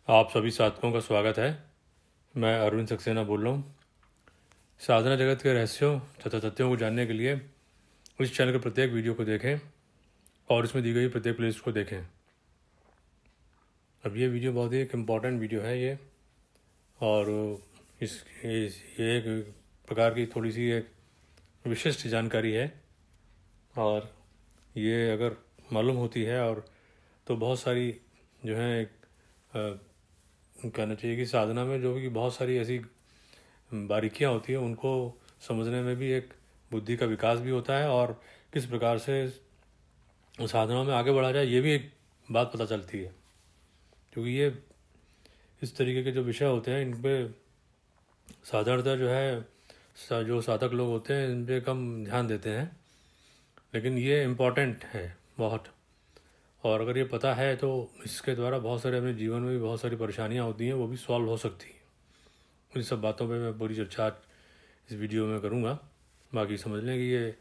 आप सभी साधकों का स्वागत है। मैं अरविंद सक्सेना बोल रहा हूँ। साधना जगत के रहस्यों तथा तथ्यों को जानने के लिए इस चैनल के प्रत्येक वीडियो को देखें और इसमें दी गई प्रत्येक प्लेलिस्ट को देखें। अब ये वीडियो बहुत ही एक इम्पॉर्टेंट वीडियो है ये, और ये एक प्रकार की थोड़ी सी एक विशिष्ट जानकारी है, और ये अगर मालूम होती है और तो बहुत सारी जो है कहना चाहिए कि साधना में जो भी बहुत सारी ऐसी बारीकियाँ होती हैं उनको समझने में भी एक बुद्धि का विकास भी होता है, और किस प्रकार से साधना में आगे बढ़ा जाए ये भी एक बात पता चलती है। क्योंकि ये इस तरीके के जो विषय होते हैं इन पे साधारणतः जो है जो साधक लोग होते हैं इन पे कम ध्यान देते हैं, लेकिन ये इम्पॉर्टेंट है बहुत। और अगर ये पता है तो इसके द्वारा बहुत सारे अपने जीवन में भी बहुत सारी परेशानियाँ होती हैं वो भी सॉल्व हो सकती हैं। इन सब बातों पे मैं पूरी चर्चा इस वीडियो में करूँगा। बाकी समझ लें कि ये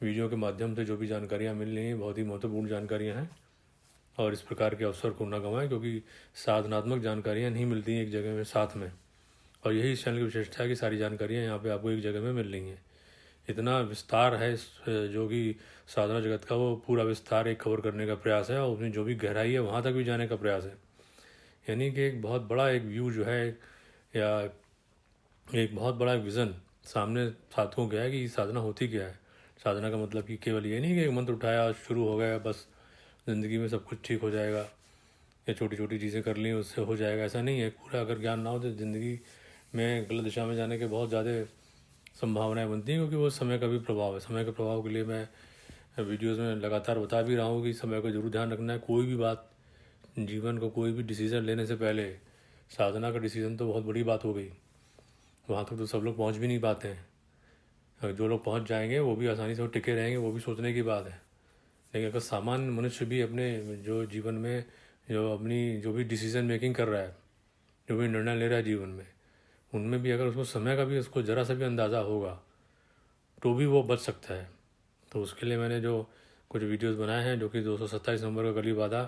वीडियो के माध्यम से जो भी जानकारियाँ मिल रही हैं बहुत ही महत्वपूर्ण जानकारियाँ हैं, और इस प्रकार के अवसर को ना गंवाएं, क्योंकि साधनात्मक जानकारियाँ नहीं मिलती हैं एक जगह में साथ में। और यही इस चैनल की विशेषता है कि सारी जानकारियाँ यहाँ पे आपको एक जगह में मिल रही हैं। इतना विस्तार है जो कि साधना जगत का, वो पूरा विस्तार एक कवर करने का प्रयास है, और उसमें जो भी गहराई है वहाँ तक भी जाने का प्रयास है। यानी कि एक बहुत बड़ा एक व्यू जो है, या एक बहुत बड़ा विज़न सामने साधकों का है कि साधना होती क्या है। साधना का मतलब कि केवल ये नहीं कि एक मंत्र उठाया और शुरू हो गया बस ज़िंदगी में सब कुछ ठीक हो जाएगा, या छोटी छोटी चीज़ें कर ली उससे हो जाएगा, ऐसा नहीं है। पूरा अगर ज्ञान ना हो तो ज़िंदगी में गलत दिशा में जाने के बहुत ज़्यादा संभावनाएं बनती हैं, क्योंकि वो समय का भी प्रभाव है। समय के प्रभाव के लिए मैं वीडियोज़ में लगातार बता भी रहा हूँ कि समय को जरूर ध्यान रखना है। कोई भी बात जीवन को, कोई भी डिसीज़न लेने से पहले, साधना का डिसीज़न तो बहुत बड़ी बात हो गई, वहाँ तक तो सब लोग पहुँच भी नहीं पाते हैं। जो लोग पहुँच जाएंगे वो भी आसानी से वो टिके रहेंगे, वो भी सोचने की बात है। लेकिन अगर सामान्य मनुष्य भी अपने जो जीवन में जो अपनी जो भी डिसीज़न मेकिंग कर रहा है, जो भी निर्णय ले रहा है जीवन में, उनमें भी अगर उसको समय का भी उसको ज़रा सा भी अंदाज़ा होगा तो भी वो बच सकता है। तो उसके लिए मैंने जो कुछ वीडियोस बनाए हैं, जो कि 227 नंबर का गली बाधा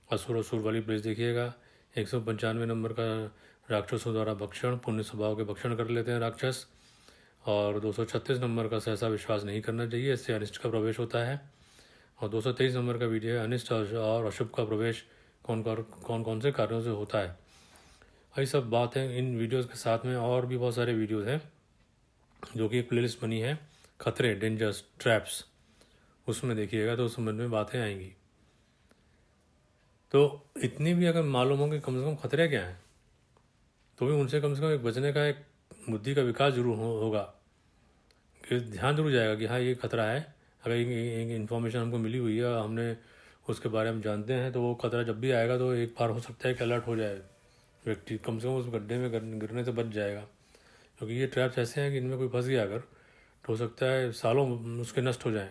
असुर असुर वाली प्लेस देखिएगा, 195 नंबर का राक्षसों द्वारा भक्षण, पुण्य स्वभाव के भक्षण कर लेते हैं राक्षस, और 236 नंबर का सहसा विश्वास नहीं करना चाहिए, इससे अनिष्ट का प्रवेश होता है। और 223 नंबर का वीडियो है अनिष्ट और अशुभ का प्रवेश कौन कौन से कार्यों से होता है। यही सब बात है इन वीडियोस के साथ में। और भी बहुत सारे वीडियोस हैं जो कि एक प्लेलिस्ट बनी है, खतरे, डेंजर्स, ट्रैप्स, उसमें देखिएगा तो उस समझ में बातें आएंगी। तो इतनी भी अगर मालूम हो कि कम से कम खतरे क्या हैं, तो भी उनसे कम से कम एक बचने का एक बुद्धि का विकास जरूर होगा, कि ध्यान जरूर जाएगा कि हाँ ये खतरा है। अगर एक इन्फॉर्मेशन हमको मिली हुई है, हमने उसके बारे में जानते हैं, तो वो खतरा जब भी आएगा तो एक बार हो सकता है कि अलर्ट हो जाए व्यक्ति, कम से कम उस गड्ढे में गिरने से बच जाएगा। क्योंकि ये ट्रैप्स ऐसे हैं कि इनमें कोई फंस गया अगर, तो हो सकता है सालों उसके नष्ट हो जाए,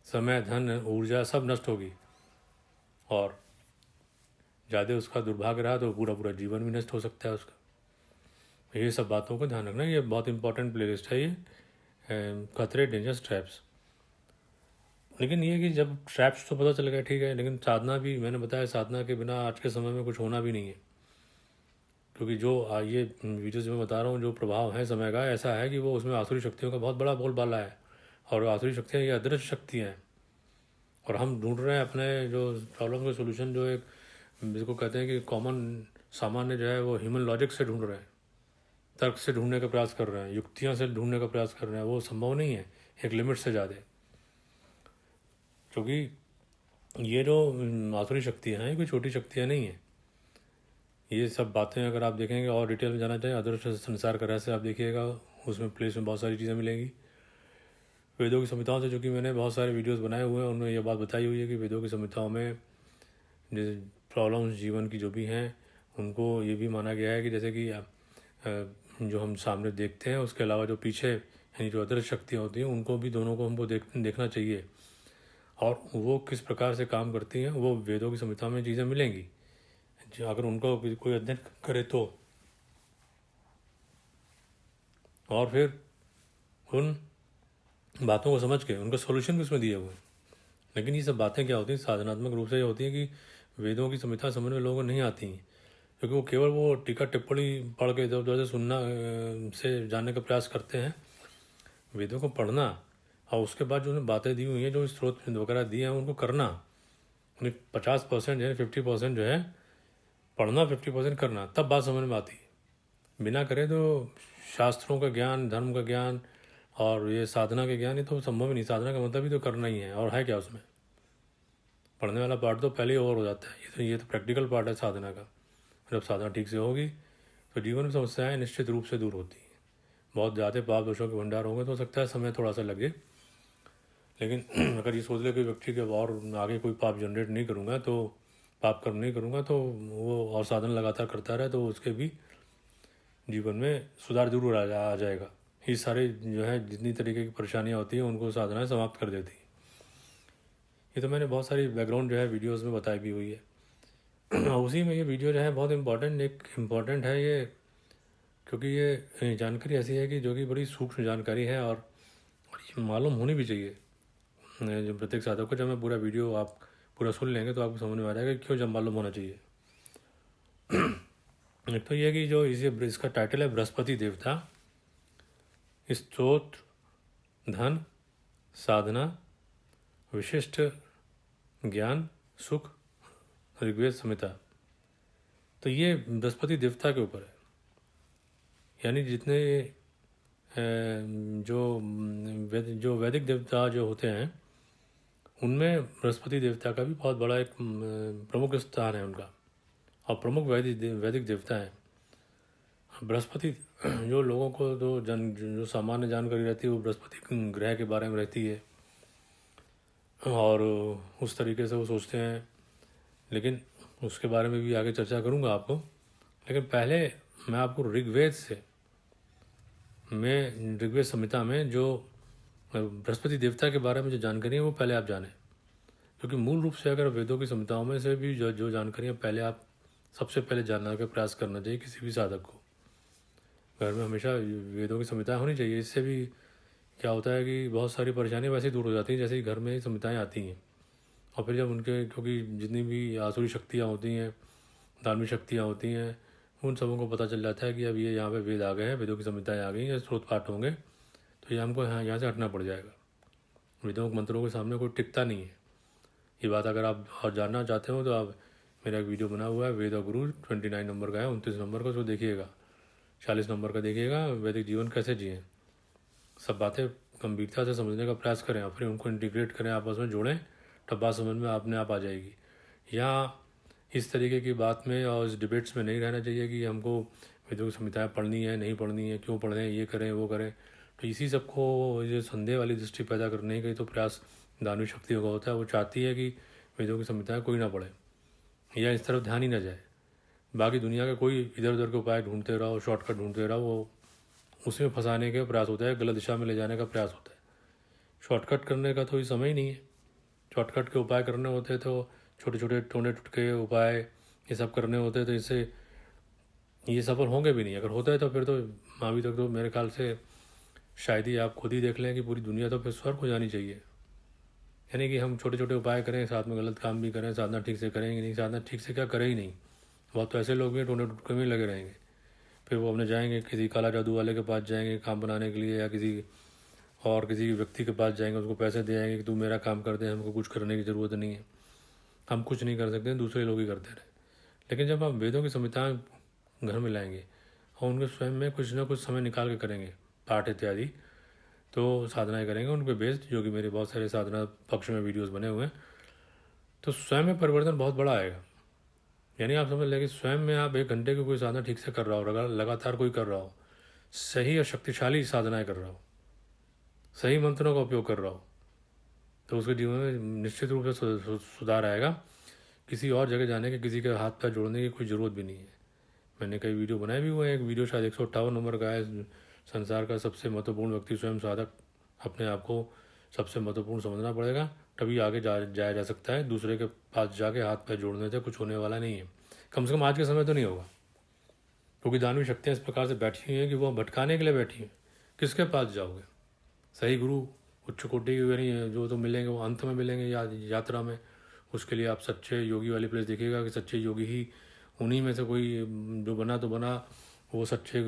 समय, धन, ऊर्जा सब नष्ट होगी, और ज़्यादा उसका दुर्भाग्य रहा तो पूरा पूरा जीवन भी नष्ट हो सकता है उसका। ये सब बातों को ध्यान रखना। ये बहुत इंपॉर्टेंट प्लेलिस्ट है ये, खतरे, डेंजर्स, ट्रैप्स। लेकिन ये कि जब ट्रैप्स तो पता चल गया ठीक है, लेकिन साधना भी मैंने बताया, साधना के बिना आज के समय में कुछ होना भी नहीं है। क्योंकि जो ये वीडियोज में बता रहा हूँ, जो प्रभाव है समय का ऐसा है कि वो उसमें आसुरी शक्तियों का बहुत बड़ा बोलबाला है, और आसुरी शक्तियाँ ये अदृश्य शक्तियाँ हैं। और हम ढूंढ रहे हैं अपने जो प्रॉब्लम का सोल्यूशन, जो एक जिसको कहते हैं कि कॉमन सामान्य जो है वो ह्यूमन लॉजिक से ढूंढ रहे हैं, तर्क से ढूंढने का प्रयास कर रहे हैं, युक्तियाँ से ढूंढने का प्रयास कर रहे हैं। वो संभव नहीं है एक लिमिट से ज़्यादा, क्योंकि ये जो आसुरी शक्तियाँ हैं ये कोई छोटी शक्तियाँ नहीं हैं। ये सब बातें अगर आप देखेंगे और डिटेल में जाना चाहें, अदृश्य संसार का रहस्य आप देखिएगा, उसमें प्लेस में बहुत सारी चीज़ें मिलेंगी। वेदों की संहिताओं से, जो कि मैंने बहुत सारे वीडियोस बनाए हुए हैं, उनमें ये बात बताई हुई है कि वेदों की संहिताओं में जैसे प्रॉब्लम्स जीवन की जो भी हैं उनको ये भी माना गया है कि जैसे कि जो हम सामने देखते हैं उसके अलावा जो पीछे यानी जो अदृश्य शक्तियाँ होती हैं उनको भी, दोनों को हमको देखना चाहिए, और वो किस प्रकार से काम करती हैं वो वेदों की संहिता में चीज़ें मिलेंगी जो अगर उनको कोई अध्ययन करे तो। और फिर उन बातों को समझ के उनका सोल्यूशन भी उसमें दिए हुए हैं। लेकिन ये सब बातें क्या होती हैं, साधनात्मक रूप से ये होती हैं कि वेदों की संहिता समझ में लोगों को नहीं आती हैं। क्योंकि वो केवल वो टीका टिप्पणी पढ़ के इधर उधर से सुनना से जानने का प्रयास करते हैं। वेदों को पढ़ना और उसके बाद जो उन्हें बातें दी हुई हैं, जो स्रोत वगैरह दिए हैं, उनको करना। उन्हें 50% जो है, 50% जो है पढ़ना, 50% करना, तब बात समझ में आती है। बिना करे तो शास्त्रों का ज्ञान, धर्म का ज्ञान और ये साधना के ज्ञान, ये तो संभव ही नहीं। साधना का मतलब ही तो करना ही है, और है क्या उसमें? पढ़ने वाला पार्ट तो पहले ही ओवर हो जाता है। ये तो प्रैक्टिकल पार्ट है साधना का। जब साधना ठीक से होगी तो जीवन में समस्याएं निश्चित रूप से दूर होती हैं। बहुत ज़्यादा पाप दोषों के भंडार होंगे तो हो सकता है समय थोड़ा सा लगे, लेकिन अगर ये सोच ले कोई व्यक्ति के और आगे कोई पाप जनरेट नहीं करूँगा, तो पाप कर्म नहीं करूँगा, तो वो और साधन लगातार करता रहे, तो उसके भी जीवन में सुधार जरूर आ जाएगा। ये सारे जो है जितनी तरीके की परेशानियाँ होती हैं उनको साधनाएँ समाप्त कर देती हैं। ये तो मैंने बहुत सारी बैकग्राउंड जो है वीडियोस में बताई भी हुई है। उसी में ये वीडियो जो है बहुत इम्पॉर्टेंट है ये, क्योंकि ये जानकारी ऐसी है कि जो कि बड़ी सूक्ष्म जानकारी है, और ये मालूम होनी भी चाहिए जो प्रत्येक साधक को। जब मैं पूरा वीडियो आप पूरा सुन लेंगे तो आपको समझ में आ जाएगा कि क्यों जब मालूम होना चाहिए। एक तो ये कि जो इसका टाइटल है बृहस्पति देवता, स्तोत्र, धन, साधना, विशिष्ट ज्ञान, सुख, ऋग्वेद संहिता। तो ये बृहस्पति देवता के ऊपर है। यानी जितने जो वैदिक देवता जो होते हैं, उनमें बृहस्पति देवता का भी बहुत बड़ा एक प्रमुख स्थान है उनका, और प्रमुख वैदिक देवता है बृहस्पति। जो लोगों को जो सामान्य जानकारी रहती है वो बृहस्पति ग्रह के बारे में रहती है, और उस तरीके से वो सोचते हैं। लेकिन उसके बारे में भी आगे चर्चा करूँगा आपको। लेकिन पहले मैं आपको ऋग्वेद संहिता में जो बृहस्पति देवता के बारे में जो जानकारी है वो पहले आप जानें। क्योंकि मूल रूप से अगर वेदों की संहिताओं में से भी जो जानकारियाँ पहले आप सबसे पहले जानने का प्रयास करना चाहिए किसी भी साधक को। घर में हमेशा वेदों की संहिताएँ होनी चाहिए। इससे भी क्या होता है कि बहुत सारी परेशानियाँ वैसे ही दूर हो जाती हैं जैसे ही घर में संहिताएँ आती हैं। और फिर जब उनके, क्योंकि जितनी भी आसुरी शक्तियाँ होती हैं, धार्मिक शक्तियाँ होती हैं, उन सबों को पता चल जाता है कि अब ये यहाँ पे वेद आ गए हैं, वेदों की संहिताएँ आ गई हैं, स्रोत पाठ होंगे, तो ये हमको यहाँ से हटना पड़ जाएगा। वेदों के मंत्रों के सामने कोई टिकता नहीं है। ये बात अगर आप और जानना चाहते हो तो आप, मेरा एक वीडियो बना हुआ है वेद गुरु 29 नंबर का है, 29 नंबर का, उसको देखिएगा। 40 नंबर का देखिएगा, वैदिक जीवन कैसे जिए। सब बातें गंभीरता से समझने का प्रयास करें और फिर उनको इंटीग्रेट करें, आपस में जोड़ें, तब बात समझ में अपने आप आ जाएगी। यहाँ इस तरीके की बात में और इस डिबेट्स में नहीं रहना चाहिए कि हमको वेदों की संहिताएँ पढ़नी है, नहीं पढ़नी है, क्यों पढ़ें, ये करें वो करें। तो इसी सबको ये संदेह वाली दृष्टि पैदा करने का तो प्रयास दानवी शक्तियों का होता है। वो चाहती है कि वेदों की संहिताएँ कोई ना पढ़े या इस तरफ ध्यान ही ना जाए। बाकी दुनिया का कोई इधर उधर के उपाय ढूंढते रहो, शॉर्टकट ढूंढते रहो, वो उसमें फंसाने का प्रयास होता है, गलत दिशा में ले जाने का प्रयास होता है। शॉर्टकट करने का तो कोई समय ही नहीं है। शॉर्टकट के उपाय करने होते तो छोटे छोटे टोने टुटके उपाय ये सब करने होते, तो इससे ये सफल होंगे भी नहीं। अगर होता है तो फिर तो अभी तक तो मेरे ख्याल से शायद ही आप खुद ही देख लें कि पूरी दुनिया तो फिर स्वर्ग हो जानी चाहिए। यानी कि हम छोटे छोटे उपाय करें, साथ में गलत काम भी करें, साधना ठीक से करेंगे नहीं, साधना ठीक से क्या करें ही नहीं। बहुत तो ऐसे लोग भी टोने टुटके में लगे रहेंगे। फिर वो अपने जाएंगे किसी काला जादू वाले के पास जाएंगे काम बनाने के लिए, या किसी व्यक्ति के पास जाएंगे, उसको पैसे दे आएंगे कि तू मेरा काम कर दे, हमको कुछ करने की ज़रूरत नहीं है, हम कुछ नहीं कर सकते, दूसरे लोग ही करते रहे। लेकिन जब आप वेदों की संहिताएं घर में लाएंगे और उनके स्वयं में कुछ ना कुछ समय निकाल के करेंगे, पाठ इत्यादि, तो साधनाएं करेंगे उन पर बेस्ड, जो कि मेरे बहुत सारे साधना पक्ष में वीडियोस बने हुए हैं, तो स्वयं में परिवर्तन बहुत बड़ा आएगा। यानी आप समझ लें कि स्वयं में आप 1 घंटे की कोई साधना ठीक से कर रहा हो, लगातार कोई कर रहा हो, सही और शक्तिशाली साधनाएं कर रहा हो, सही मंत्रों का उपयोग कर रहा हो, तो उसके जीवन में निश्चित रूप से सुधार आएगा। किसी और जगह जाने के, किसी के हाथ पैर जोड़ने की कोई ज़रूरत भी नहीं है। मैंने कई वीडियो बनाए भी हुए हैं। एक वीडियो शायद 158 नंबर का है, संसार का सबसे महत्वपूर्ण व्यक्ति स्वयं साधक। अपने आप को सबसे महत्वपूर्ण समझना पड़ेगा, तभी आगे जाया जा सकता है। दूसरे के पास जाके हाथ पैर जोड़ने से कुछ होने वाला नहीं है, कम से कम आज के समय तो नहीं होगा। क्योंकि दानवी शक्तियाँ इस प्रकार से बैठी हुई हैं कि वो भटकाने के लिए बैठी हैं। किसके पास जाओगे? सही गुरु उच्च कोटि के यानी जो तो मिलेंगे वो अंत में मिलेंगे यात्रा में। उसके लिए आप सच्चे योगी वाली प्लेस देखिएगा कि सच्चे योगी ही उन्हीं में से कोई जो बना तो बना, वो सच्चे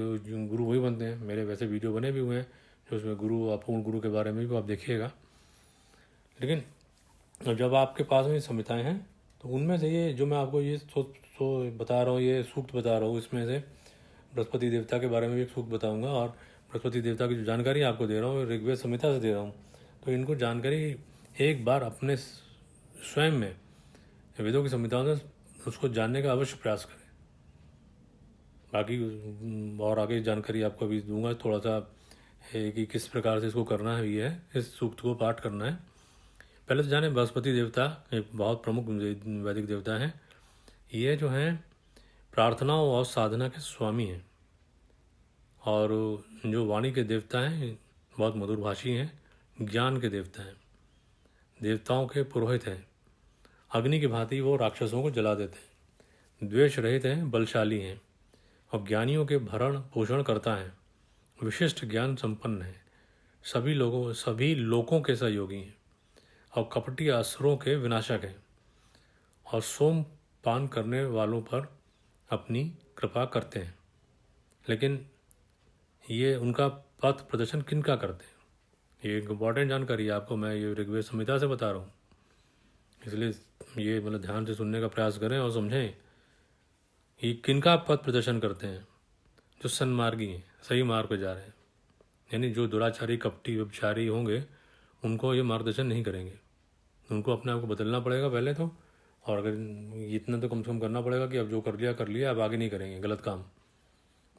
गुरु वही बनते हैं। मेरे वैसे वीडियो बने भी हुए हैं जो उसमें गुरु, अपूर्ण गुरु के बारे में भी आप देखिएगा। लेकिन जब आपके पास में संहिताएँ हैं तो उनमें से ये जो मैं आपको ये बता रहा हूँ, ये सूक्त बता रहा हूँ, इसमें से बृहस्पति देवता के बारे में भी एक सूक्त बताऊंगा। और बृहस्पति देवता की जो जानकारी आपको दे रहा हूँ ऋग्वेद संहिता से दे रहा हूँ, तो इनको जानकारी एक बार अपने स्वयं में वेदों की संहिताओं से उसको जानने का अवश्य प्रयास करें। बाकी और आगे जानकारी आपको अभी दूंगा, थोड़ा सा है कि किस प्रकार से इसको करना है, ये है इस सूक्त को पाठ करना है। पहले तो जाने बृहस्पति देवता एक बहुत प्रमुख वैदिक देवता हैं। ये जो हैं प्रार्थनाओं और साधना के स्वामी हैं, और जो वाणी के देवता हैं, बहुत मधुरभाषी हैं, ज्ञान के देवता हैं, देवताओं के पुरोहित हैं। अग्नि की भांति वो राक्षसों को जला देते हैं, द्वेष रहित हैं, बलशाली हैं और ज्ञानियों के भरण पोषण करता है, विशिष्ट ज्ञान संपन्न है, सभी लोगों के सहयोगी हैं और कपटी असुरों के विनाशक हैं, और सोम पान करने वालों पर अपनी कृपा करते हैं। लेकिन ये उनका पथ प्रदर्शन किन का करते हैं, ये एक इम्पॉर्टेंट जानकारी आपको मैं ये ऋग्वेद संहिता से बता रहा हूँ, इसलिए ये मतलब ध्यान से सुनने का प्रयास करें और समझें ये किन का पथ प्रदर्शन करते हैं। जो सन्मार्गी हैं, सही मार्ग पर जा रहे हैं, यानी जो दुराचारी कपटी व्यभिचारी होंगे उनको ये मार्गदर्शन नहीं करेंगे। उनको अपने आप को बदलना पड़ेगा पहले तो, और अगर इतना तो कम से कम करना पड़ेगा कि अब जो कर लिया अब आगे नहीं करेंगे गलत काम,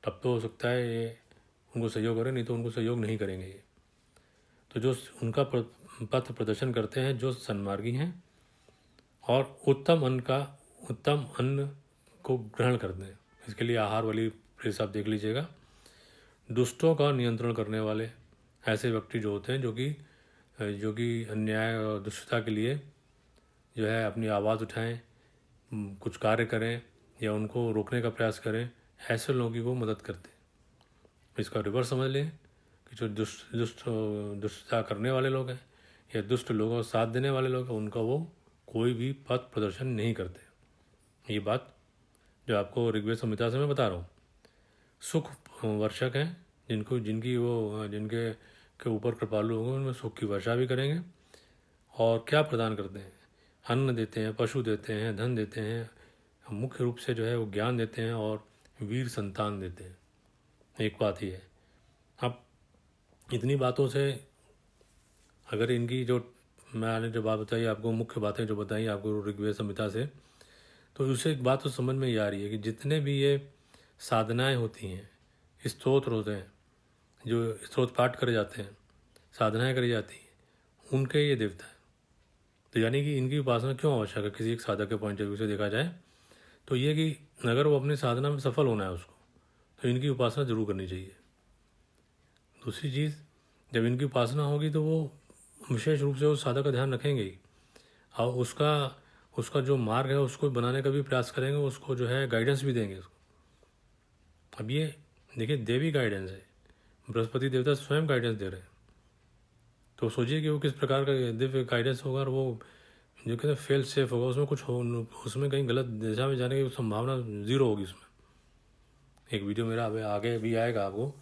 तब तो हो सकता है ये उनको सहयोग करें, नहीं तो उनको सहयोग नहीं करेंगे ये। तो जो उनका पथ प्रदर्शन करते हैं, जो सन्मार्गी हैं और उत्तम अन्न को ग्रहण करते हैं, इसके लिए आहार वाली प्रेस आप देख लीजिएगा। दुष्टों का नियंत्रण करने वाले ऐसे व्यक्ति जो होते हैं, जो कि अन्याय और दुष्टता के लिए जो है अपनी आवाज़ उठाएं, कुछ कार्य करें या उनको रोकने का प्रयास करें, ऐसे लोगों की वो मदद करते हैं। इसका रिवर्स समझ लें कि जो दुष्टता करने वाले लोग हैं या दुष्ट लोगों का साथ देने वाले लोग हैं, उनका वो कोई भी पथ प्रदर्शन नहीं करते। ये बात जो आपको ऋग्वेद संहिता से मैं बता रहा हूँ। सुख वर्षक हैं, जिनके के ऊपर कृपालु होंगे उनमें सुख की वर्षा भी करेंगे। और क्या प्रदान करते हैं, अन्न देते हैं, पशु देते हैं, धन देते हैं, मुख्य रूप से जो है वो ज्ञान देते हैं और वीर संतान देते हैं। एक बात ही है, अब इतनी बातों से अगर इनकी जो मैंने जो बात बताई आपको, मुख्य बातें जो बताई आपको ऋग्वेद संहिता से, तो उससे एक बात तो समझ में ही आ रही है कि जितने भी ये साधनाएं होती हैं, स्तोत्र होते हैं, जो स्तोत्र पाठ करे जाते हैं, साधनाएं करी जाती हैं, उनके ये देवता है। तो यानी कि इनकी उपासना क्यों आवश्यक है किसी एक साधक के पॉइंट ऑफ व्यू से देखा जाए, तो ये कि अगर वो अपनी साधना में सफल होना है उसको, तो इनकी उपासना जरूर करनी चाहिए। दूसरी चीज़, जब इनकी उपासना होगी तो वो विशेष रूप से उस साधक का ध्यान रखेंगे ही, और उसका जो मार्ग है उसको बनाने का भी प्रयास करेंगे, उसको जो है गाइडेंस भी देंगे उसको। अब ये देखिए देवी गाइडेंस है, बृहस्पति देवता स्वयं गाइडेंस दे रहे हैं, तो सोचिए कि वो किस प्रकार का दिव्य गाइडेंस होगा, और वो जो कहते हैं फेल सेफ होगा, उसमें कहीं गलत दिशा में जाने की संभावना ज़ीरो होगी उसमें। एक वीडियो मेरा आगे भी आएगा आपको,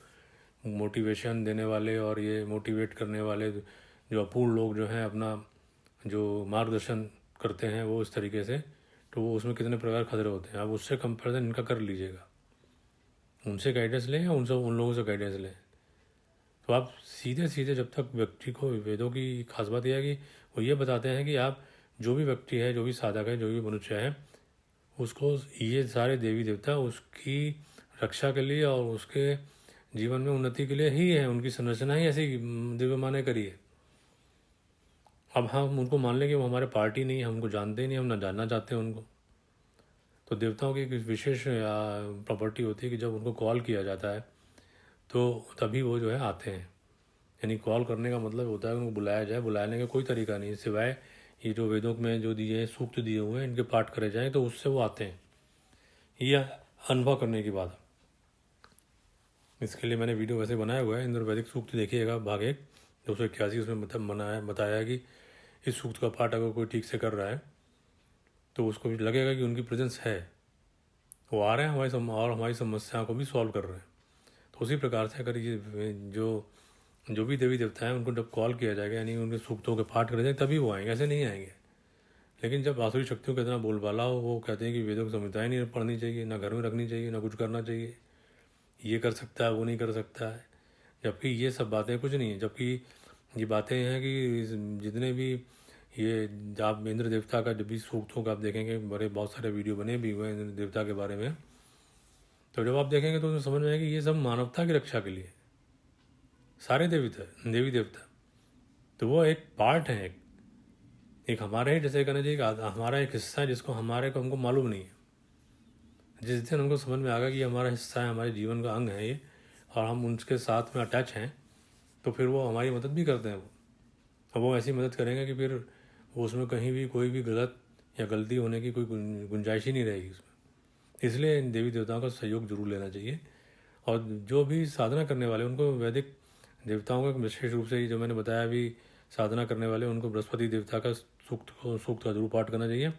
मोटिवेशन देने वाले और ये मोटिवेट करने वाले जो अपूर्ण लोग जो हैं अपना जो मार्गदर्शन करते हैं वो इस तरीके से, तो वो उसमें कितने प्रकार खतरे होते हैं। आप उससे कंपेरिजन इनका कर लीजिएगा, उनसे गाइडेंस लें या उन लोगों से गाइडेंस लें, तो आप सीधे जब तक व्यक्ति को, वेदों की खास बात यह है कि वो ये बताते हैं कि आप जो भी व्यक्ति है, जो भी साधक है, जो भी मनुष्य है, उसको ये सारे देवी देवता उसकी रक्षा के लिए और उसके जीवन में उन्नति के लिए ही है, उनकी संरचना ही ऐसी दिव्य माने करी है। अब हम उनको मान लें कि वो हमारे पार्टी नहीं है, हम उनको जानते ही नहीं, हम ना जानना चाहते हैं उनको, तो देवताओं की एक विशेष प्रॉपर्टी होती है कि जब उनको कॉल किया जाता है तो तभी वो जो है आते हैं। यानी कॉल करने का मतलब होता है उनको बुलाया जाए, बुलाने का कोई तरीका नहीं सिवाय ये जो वेदों में जो दिए हैं, सूक्त दिए हुए हैं, इनके पाठ करे जाएँ तो उससे वो आते हैं। ये अनुभव करने की बात है। इसके लिए मैंने वीडियो वैसे बनाया हुआ है, इंद्र वैदिक सूक्त देखिएगा, भाग 1 281, उसमें मतलब बताया है कि इस सूक्त का पाठ अगर कोई ठीक से कर रहा है तो उसको लगेगा कि उनकी प्रेजेंस है, वो आ रहे हैं और हमारी समस्याओं को भी सॉल्व कर रहे हैं। तो उसी प्रकार से अगर ये जो भी देवी देवता हैं उनको जब कॉल किया जाएगा, यानी उनके सूक्तों के पाठ करे जाए, तभी वो आएंगे, ऐसे नहीं आएंगे। लेकिन जब आसुरी शक्तियों का इतना बोलबाला हो, वो कहते हैं कि वेदों की संहिताएं नहीं पढ़नी चाहिए, ना घर में रखनी चाहिए, ना कुछ करना चाहिए, ये कर सकता है वो नहीं कर सकता है, जबकि ये सब बातें कुछ नहीं है। जबकि ये बातें हैं कि जितने भी ये आप इंद्र देवता का जब भी सूक्तों का आप देखेंगे, बड़े बहुत सारे वीडियो बने भी हुए हैं इंद्र देवता के बारे में, तो जब आप देखेंगे तो उसमें समझ में आएगा कि ये सब मानवता की रक्षा के लिए सारे देवी देवता। तो वो एक पार्ट है, एक हमारे ही, जैसे कहना चाहिए हमारा एक हिस्सा है जिसको हमको मालूम नहीं है। जिस दिन हमको समझ में आ गया कि हमारा हिस्सा है, हमारे जीवन का अंग है ये, और हम उनके साथ में अटैच हैं, तो फिर वो हमारी मदद भी करते हैं। अब वो ऐसी मदद करेंगे कि फिर वो उसमें कहीं भी कोई भी गलत या गलती होने की कोई गुंजाइश ही नहीं रहेगी उसमें। इसलिए इन देवी देवताओं का सहयोग जरूर लेना चाहिए। और जो भी साधना करने वाले उनको वैदिक देवताओं का विशेष रूप से, जो मैंने बताया भी, साधना करने वाले उनको बृहस्पति देवता का सूक्त का जरूर पाठ करना चाहिए।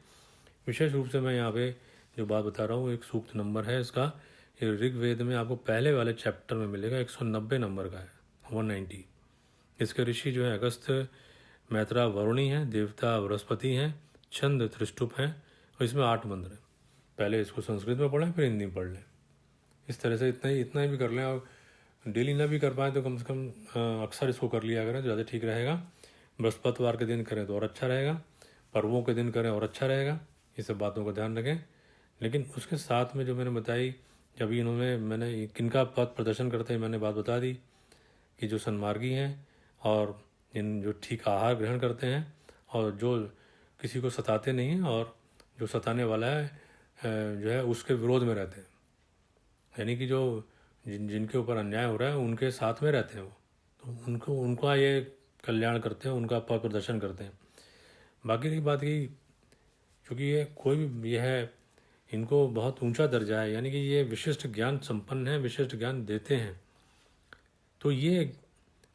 विशेष रूप से मैं यहाँ पे जो बात बता रहा हूँ, एक सूक्त नंबर है इसका, ये ऋग्वेद में आपको पहले वाले चैप्टर में मिलेगा, 190 नंबर का है, 190। इसके ऋषि जो है अगस्त, मैत्रा वरुणी है, देवता बृहस्पति हैं, छंद त्रिष्टुप हैं, और इसमें 8 मंत्र हैं। पहले इसको संस्कृत में पढ़ें, फिर हिंदी में पढ़ लें। इस तरह से इतना ही भी कर लें, और डेली ना भी कर पाए तो कम से कम अक्सर इसको कर लिया करें तो ज़्यादा ठीक रहेगा। बृहस्पतिवार के दिन करें तो और अच्छा रहेगा, पर्वों के दिन करें और अच्छा रहेगा। ये सब बातों का ध्यान रखें। लेकिन उसके साथ में जो मैंने बताई, जब मैंने किनका पथ प्रदर्शन करते हैं, मैंने बात बता दी कि जो सन्मार्गी हैं और जो ठीक आहार ग्रहण करते हैं, और जो किसी को सताते नहीं हैं, और जो सताने वाला है जो है उसके विरोध में रहते हैं, यानी कि जो जिनके ऊपर अन्याय हो रहा है उनके साथ में रहते हैं वो, तो उनका ये कल्याण करते हैं, उनका पथ प्रदर्शन करते हैं। बाकी की बात की, क्योंकि ये कोई भी ये है, इनको बहुत ऊंचा दर्जा है, यानी कि ये विशिष्ट ज्ञान संपन्न है, विशिष्ट ज्ञान देते हैं। तो ये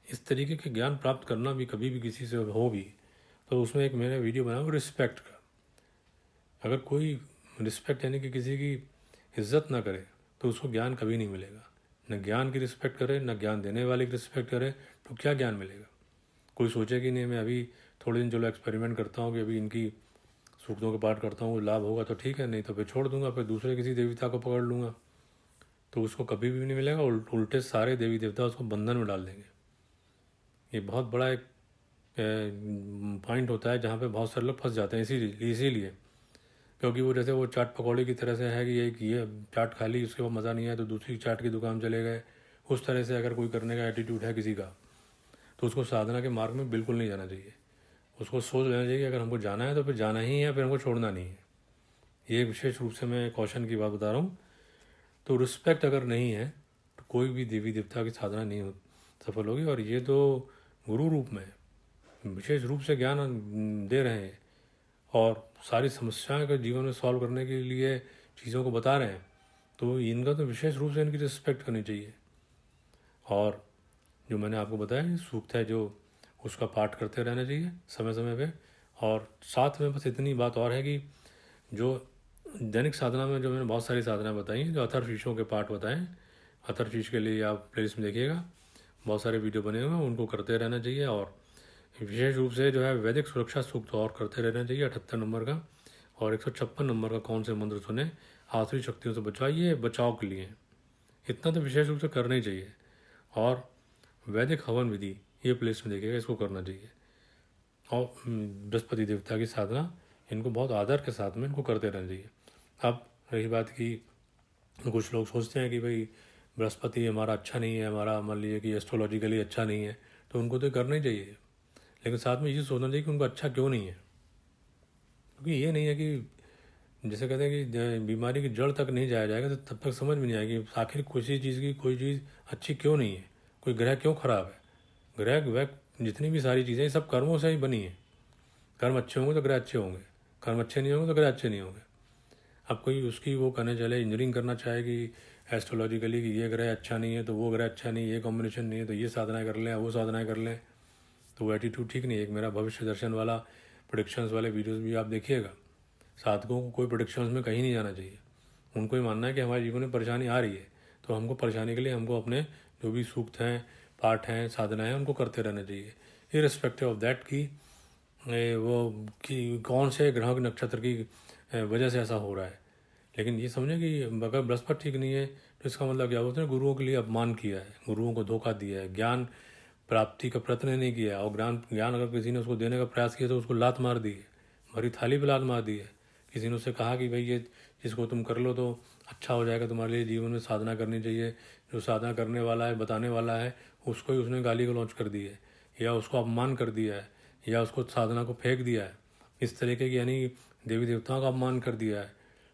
इस तरीके के ज्ञान प्राप्त करना भी, कभी भी किसी से हो भी, तो उसमें एक मैंने वीडियो बनाया वो रिस्पेक्ट का। अगर कोई रिस्पेक्ट यानी कि किसी की इज्जत ना करे तो उसको ज्ञान कभी नहीं मिलेगा। न ज्ञान की रिस्पेक्ट करे, न ज्ञान देने वाले की रिस्पेक्ट करे, तो क्या ज्ञान मिलेगा। कोई सोचे कि नहीं, मैं अभी थोड़े दिन चलो एक्सपेरिमेंट करता हूँ कि अभी इनकी सूक्तों के पाठ करता हूँ, लाभ होगा तो ठीक है, नहीं तो फिर छोड़ दूंगा, फिर दूसरे किसी देवता को पकड़ लूँगा, तो उसको कभी भी नहीं मिलेगा। उल्टे सारे देवी देवता उसको बंधन में डाल देंगे। ये बहुत बड़ा एक पॉइंट होता है जहाँ पे बहुत सारे लोग फंस जाते हैं इसीलिए, क्योंकि वो जैसे वो चाट पकौड़े की तरह से है कि ये चाट खा ली, उसके बाद मज़ा नहीं आया तो दूसरी चाट की दुकान चले गए। उस तरह से अगर कोई करने का एटीट्यूड है किसी का, तो उसको साधना के मार्ग में बिल्कुल नहीं जाना चाहिए। उसको सोच लेना चाहिए कि अगर हमको जाना है तो फिर जाना ही है, फिर हमको छोड़ना नहीं है। ये विशेष रूप से मैं कौशन की बात बता रहा हूँ। तो रिस्पेक्ट अगर नहीं है तो कोई भी देवी देवता की साधना नहीं सफल होगी। और ये तो गुरु रूप में विशेष रूप से ज्ञान दे रहे हैं और सारी समस्याएं का जीवन में सॉल्व करने के लिए चीज़ों को बता रहे हैं, तो इनका तो विशेष रूप से इनकी रिस्पेक्ट करनी चाहिए। और जो मैंने आपको बताया सूक्त है जो, उसका पाठ करते रहना चाहिए समय समय पे। और साथ में बस इतनी बात और है कि जो दैनिक साधना में जो मैंने बहुत सारी साधना बताई हैं, जो अथर्वशीषों के पाठ बताएं, अथर्वशीष के लिए आप प्लेलिस्ट में देखिएगा, बहुत सारे वीडियो बने हुए हैं, उनको करते रहना चाहिए। और विशेष रूप से जो है वैदिक सुरक्षा सूक्त और करते रहना चाहिए 78 नंबर का, और 156 नंबर का कौन से मंत्र सुने, आसुरी शक्तियों से बचाइए, बचाव के लिए इतना तो विशेष रूप से करना ही चाहिए। और वैदिक हवन विधि ये प्लेस में देखिएगा, इसको करना चाहिए। और बृहस्पति देवता की साधना, इनको बहुत आदर के साथ में इनको करते रहना चाहिए। अब रही बात की, कुछ लोग सोचते हैं कि भाई बृहस्पति हमारा अच्छा नहीं है, हमारा मान लीजिए कि एस्ट्रोलॉजिकली अच्छा नहीं है, तो उनको तो करना ही चाहिए। लेकिन साथ में ये सोचना चाहिए कि उनको अच्छा क्यों नहीं है। क्योंकि ये नहीं है कि जैसे कहते हैं कि बीमारी की जड़ तक नहीं जाया जाएगा तो तब तक समझ में नहीं आएगी आखिर किसी चीज़ की कोई चीज़ अच्छी क्यों नहीं है, कोई ग्रह क्यों खराब है। ग्रह वह जितनी भी सारी चीज़ें सब कर्मों से ही बनी है। कर्म अच्छे होंगे तो ग्रह अच्छे होंगे, कर्म अच्छे नहीं होंगे तो ग्रह अच्छे नहीं होंगे। अब कोई उसकी वो करने चले, इंजीनियरिंग करना चाहे कि एस्ट्रोलॉजिकली कि ये ग्रह अच्छा नहीं है तो वो ग्रह अच्छा नहीं है, ये कॉम्बिनेशन नहीं है तो ये साधनाएं कर लें, वो साधनाएं कर लें, तो वो एटीट्यूड ठीक नहीं है। एक मेरा भविष्य दर्शन वाला प्रोडिक्शंस वाले वीडियोस भी आप देखिएगा। साधकों को कोई प्रोडिक्शंस में कहीं नहीं जाना चाहिए। उनको ही मानना है कि हमारे जीवन में परेशानी आ रही है, तो हमको परेशानी के लिए हमको अपने जो भी सूक्त हैं, पाठ हैं, साधना है, उनको करते रहना चाहिए, इररिस्पेक्टिव ऑफ दैट कि वो कि कौन से ग्रह के नक्षत्र की वजह से ऐसा हो रहा है। लेकिन ये समझें कि अगर बृहस्पति ठीक नहीं है तो इसका मतलब क्या होता है, गुरुओं के लिए अपमान किया है, गुरुओं को धोखा दिया है, ज्ञान प्राप्ति का प्रयत्न नहीं किया है, और ज्ञान अगर किसी ने उसको देने का प्रयास किया तो उसको लात मार दी है, भरी थाली पर लात मार दी है। किसी ने उससे कहा कि भाई ये इसको तुम कर लो तो अच्छा हो जाएगा, तुम्हारे लिए जीवन में साधना करनी चाहिए, जो साधना करने वाला है, बताने वाला है, उसको ही उसने गाली गलौज कर दी है, या उसको अपमान कर दिया है, या उसको साधना को फेंक दिया है, इस तरीके की, यानी देवी देवताओं का अपमान कर दिया है,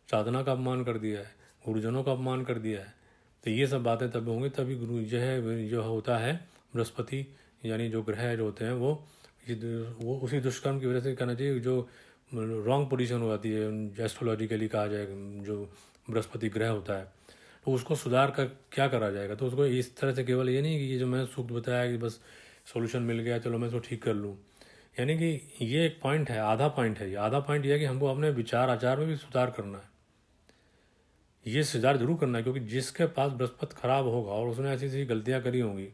साधना का अपमान कर दिया है, गुरुजनों का अपमान कर दिया है। तो ये सब बातें तब होंगी तभी गुरु जो होता है बृहस्पति, यानी जो ग्रह जो होते हैं वो उसी दुष्कर्म की वजह से करना चाहिए, जो रॉन्ग पोजीशन हो जाती है एस्ट्रोलॉजिकली कहा जाए, जो बृहस्पति ग्रह होता है, तो उसको सुधार कर क्या करा जाएगा। तो उसको इस तरह से केवल ये नहीं कि ये जो मैं सूक्त बताया कि बस सॉल्यूशन मिल गया चलो मैं इसको ठीक कर लूँ, यानी कि ये एक पॉइंट है, आधा पॉइंट है ये। आधा पॉइंट ये है कि हमको अपने विचार आचार में भी सुधार करना है, ये सुधार जरूर करना है, क्योंकि जिसके पास बृहस्पति खराब होगा और उसने ऐसी ऐसी गलतियाँ करी होंगी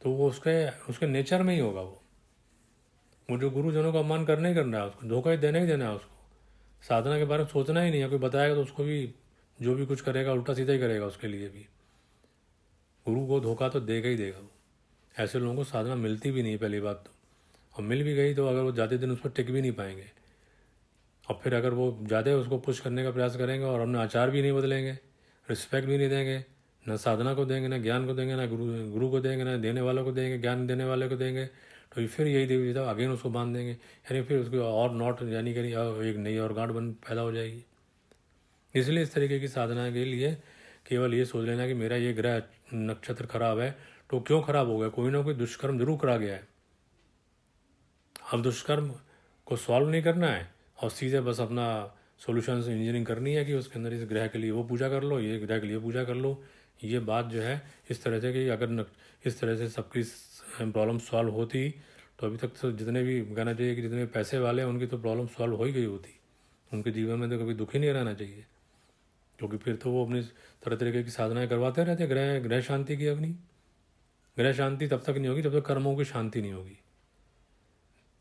तो वो उसके नेचर में ही होगा। वो जो गुरुजनों का अपमान करना ही करना है, उसको धोखा ही देना है, उसको साधना के बारे में सोचना ही नहीं है। कोई बताएगा तो उसको भी जो भी कुछ करेगा उल्टा सीधा ही करेगा, उसके लिए भी गुरु को धोखा तो देगा ही देगा। वो ऐसे लोगों को साधना मिलती भी नहीं पहली बात तो, और मिल भी गई तो अगर वो ज़्यादा दिन उस पर टिक भी नहीं पाएंगे, और फिर अगर वो ज़्यादा उसको पुश करने का प्रयास करेंगे और अपने आचार भी नहीं बदलेंगे, रिस्पेक्ट भी नहीं देंगे, न साधना को देंगे, न ज्ञान को देंगे, न गुरु को देंगे, न देने वालों को देंगे, ज्ञान देने वाले को देंगे, तो फिर यही देवी देवता अगेन उसको बांध देंगे, यानी फिर उसको और नॉट यानी कि एक नई और गांठ पैदा हो जाएगी। इसलिए इस तरीके की साधना के लिए केवल ये सोच लेना कि मेरा ये ग्रह नक्षत्र खराब है तो क्यों खराब हो गया, कोई ना कोई दुष्कर्म जरूर करा गया है। अब दुष्कर्म को सॉल्व नहीं करना है और सीधे बस अपना सॉल्यूशन इंजीनियरिंग करनी है कि उसके अंदर इस ग्रह के लिए वो पूजा कर लो, ये ग्रह के लिए पूजा कर लो। ये बात जो है इस तरह से कि अगर इस तरह से सबकी प्रॉब्लम सॉल्व होती तो अभी तक तो जितने भी कहना चाहिए कि जितने पैसे वाले हैं उनकी तो प्रॉब्लम सॉल्व हो ही गई होती, उनके जीवन में तो कभी दुख ही नहीं रहना चाहिए, क्योंकि फिर तो वो अपनी तरह तरीके की साधनाएं करवाते रहते। ग्रह शांति की अपनी ग्रह शांति तब तक नहीं होगी जब तक कर्मों की शांति नहीं होगी।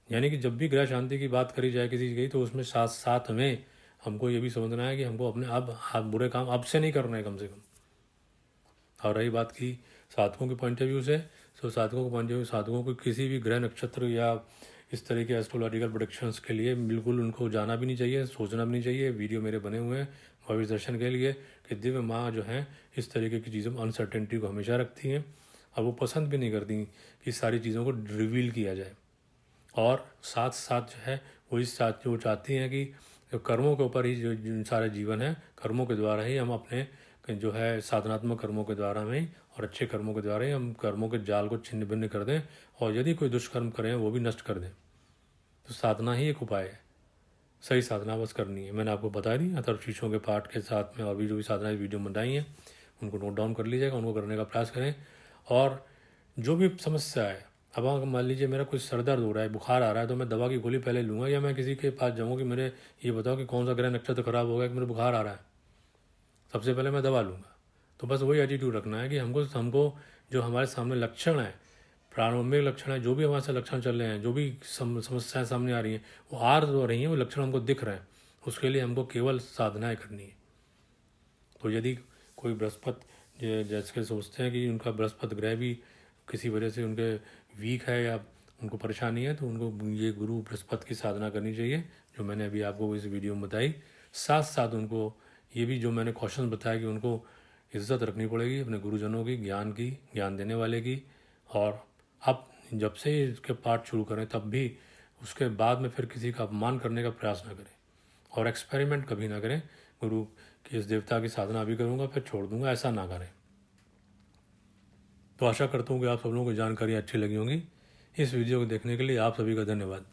यानी कि जब भी ग्रह शांति की बात करी जाए किसी की तो उसमें साथ साथ में हमको ये भी समझना है कि हमको अपने अब बुरे काम अब से नहीं करना है कम से कम। और रही बात की साधकों के पॉइंट ऑफ व्यू से, तो साधकों के पॉइंट ऑफ व्यू, साधकों को किसी भी ग्रह नक्षत्र या इस तरह के एस्ट्रोलॉजिकल प्रोडिक्शंस के लिए बिल्कुल उनको जाना भी नहीं चाहिए, सोचना भी नहीं चाहिए। वीडियो मेरे बने हुए हैं भविष्य दर्शन के लिए कि दिव्य माँ जो है इस तरीके की चीज़ों में अनसर्टेनिटी को हमेशा रखती हैं, और वो पसंद भी नहीं करती कि सारी चीज़ों को रिवील किया जाए। और साथ साथ जो है वो वो चाहती हैं कि जो कर्मों के ऊपर ही जो सारा जीवन है, कर्मों के द्वारा ही हम अपने जो है साधनात्मक कर्मों के द्वारा में और अच्छे कर्मों के द्वारा ही हम कर्मों के जाल को छिन्न भिन्न कर दें, और यदि कोई दुष्कर्म करें वो भी नष्ट कर दें। तो साधना ही एक उपाय है, सही साधना बस करनी है। मैंने आपको बता दी अथर्वशीर्षों के पाठ के साथ में और भी जो भी साधना वीडियो बनाई हैं उनको नोट डाउन कर लीजिएगा, उनको करने का प्रयास करें। और जो भी समस्या है, अब अगर मान लीजिए मेरा कुछ सर दर्द हो रहा है, बुखार आ रहा है, तो मैं दवा की गोली पहले लूँगा या मैं किसी के पास जाऊँगा कि मेरे ये बताओ कि कौन सा ग्रह नक्षत्र खराब हो गया कि मेरे बुखार आ रहा है, सबसे पहले मैं दवा लूँगा। तो बस वही एटीट्यूड रखना है कि हमको जो हमारे सामने लक्षण है, प्रारंभिक लक्षण है, जो भी हमारे साथ लक्षण चल रहे हैं, जो भी समस्याएं सामने आ रही हैं, वो आ तो रही हैं, वो लक्षण हमको दिख रहे हैं, उसके लिए हमको केवल साधनाएं करनी है। तो यदि कोई बृहस्पति जैसे सोचते हैं कि उनका बृहस्पति ग्रह भी किसी वजह से उनके वीक है या उनको परेशानी है, तो उनको ये गुरु बृहस्पति की साधना करनी चाहिए जो मैंने अभी आपको इस वीडियो में बताई। साथ साथ उनको ये भी जो मैंने क्वेश्चन बताया कि उनको इज्जत रखनी पड़ेगी अपने गुरुजनों की, ज्ञान देने वाले की। और अब जब से इसके पाठ शुरू करें तब भी उसके बाद में फिर किसी का अपमान करने का प्रयास ना करें और एक्सपेरिमेंट कभी ना करें। गुरु की इस देवता की साधना अभी करूँगा फिर छोड़ दूंगा, ऐसा ना करें। तो आशा करता हूँ कि आप सब लोगों को जानकारी अच्छी लगी होंगी। इस वीडियो को देखने के लिए आप सभी का धन्यवाद।